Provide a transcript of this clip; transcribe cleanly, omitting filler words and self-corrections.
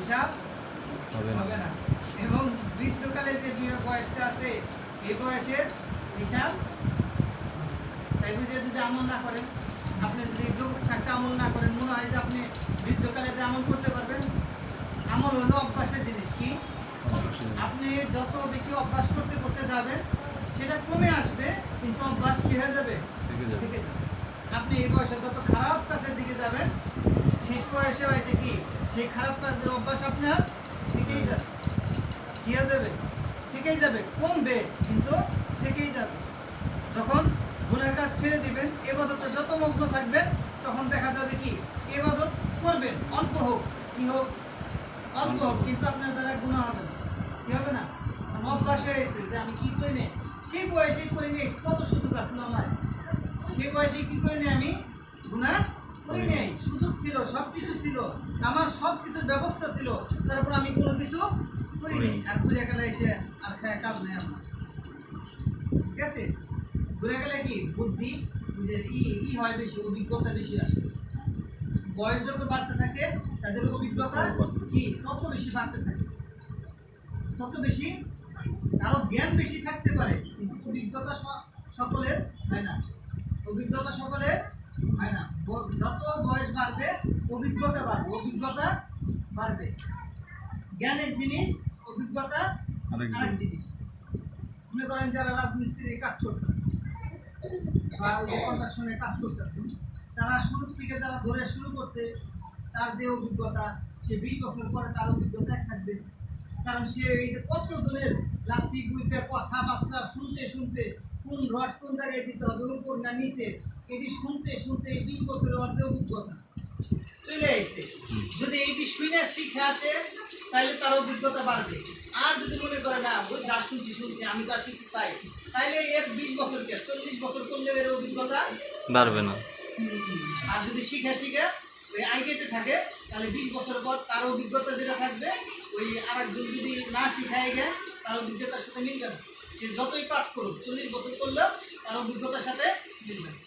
হিসাব হবে না। এবং বৃদ্ধকালে যে বয়সটা আছে এই বয়সের হিসাব, তাই বুঝে যদি আমল না করেন, আপনি যদি যুবক থাকতে আমল না করেন, মনে হয় যে আপনি বৃদ্ধকালে যে আমল করতে পারবেন? আমল হলো অভ্যাসের জিনিস। কি? আপনি যত বেশি অভ্যাস করতে করতে যাবেন সেটা কমে আসবে, কিন্তু অভ্যাস কি হয়ে যাবে? থেকে যাবে। আপনি এই বয়সে যত খারাপ কাজের দিকে যাবেন, শেষ বয়সে হয়েছে কি সেই খারাপ কাজের অভ্যাস আপনার থেকেই যাবে। কি হয়ে যাবে? থেকেই যাবে, কমবে কিন্তু থেকেই যাবে। যখন গুনার কাজ ছেড়ে দিবেন, ইবাদতে যত মগ্ন থাকবেন, তখন দেখা যাবে কি ইবাদত করবেন, অল্প হোক, কি হোক, অল্প হোক, কিন্তু আপনার দ্বারা গুনাহ হবে না। কি হবে না? অভ্যাস হয়ে গেছে যে আমি কি করি নে, সেই বয়সে করি নে, কত সুযোগ আসলো আমার, সেই বয়সে কি করি নে, আমি গুনাহ করি নাই, সুযোগ ছিল, সবকিছু ছিল, আমার সবকিছুর ব্যবস্থা ছিল, তারপর আমি কোনো কিছু করি নাই। আর ঘুরে গেলে এসে আর খায় কাজ নেই আমার। ঠিক আছে? ঘুরে গেলে কি বুদ্ধি যে ই হয় বেশি, অভিজ্ঞতা বেশি আসে। বয়স যত বাড়তে থাকে তাদের অভিজ্ঞতা কি তত বেশি বাড়তে থাকে, তত বেশি। কারো জ্ঞান বেশি থাকতে পারে, কিন্তু অভিজ্ঞতা সকলের হয় না। অভিজ্ঞতা সকলের হয় না। যত বয়স বাড়বে অভিজ্ঞতা বাড়বে, অভিজ্ঞতা বাড়বে। জ্ঞানের জিনিস, অভিজ্ঞতা আরেক জিনিস। মনে করেন যারা রাজমিস্ত্রির কাজ করতেছে বা কন্ট্রাকশনে কাজ করতেছে, তারা শুরু থেকে যারা ধরে শুরু করছে, তার যে অভিজ্ঞতা, সে 20 বছর পরে তার অভিজ্ঞতা থাকবে। কারণ সে এই যে কত জনের লাঠি গুইতে কথাবার্তা শুনতে শুনতে, কোন রড কোন জায়গায় দিতে হবে, উপর না নিচে, এটি শুনতে শুনতে 20 বছরের অর্ধে অভিজ্ঞতা চলে আসছে। যদি এই বিষয়টা শিখে আসে তাহলে তার অভিজ্ঞতা বাড়বে। আর যদি মনে করে না ওই যা শুনছি আমি যা শিখছি তাই, তাইলে এর 20 বছর কে 40 বছর করলে এর অভিজ্ঞতা বাড়বে না। আর যদি শিখে শিখে ওই আইগেতে থাকে, তাহলে 20 বছর পর তার অভিজ্ঞতা যেটা থাকবে, ওই আরেকজন যদি না শিখায় গে, তার অভিজ্ঞতার সাথে মিলবে না। সে যতই কাজ করুক, 40 বছর করলেও তার অভিজ্ঞতার সাথে মিলবে না।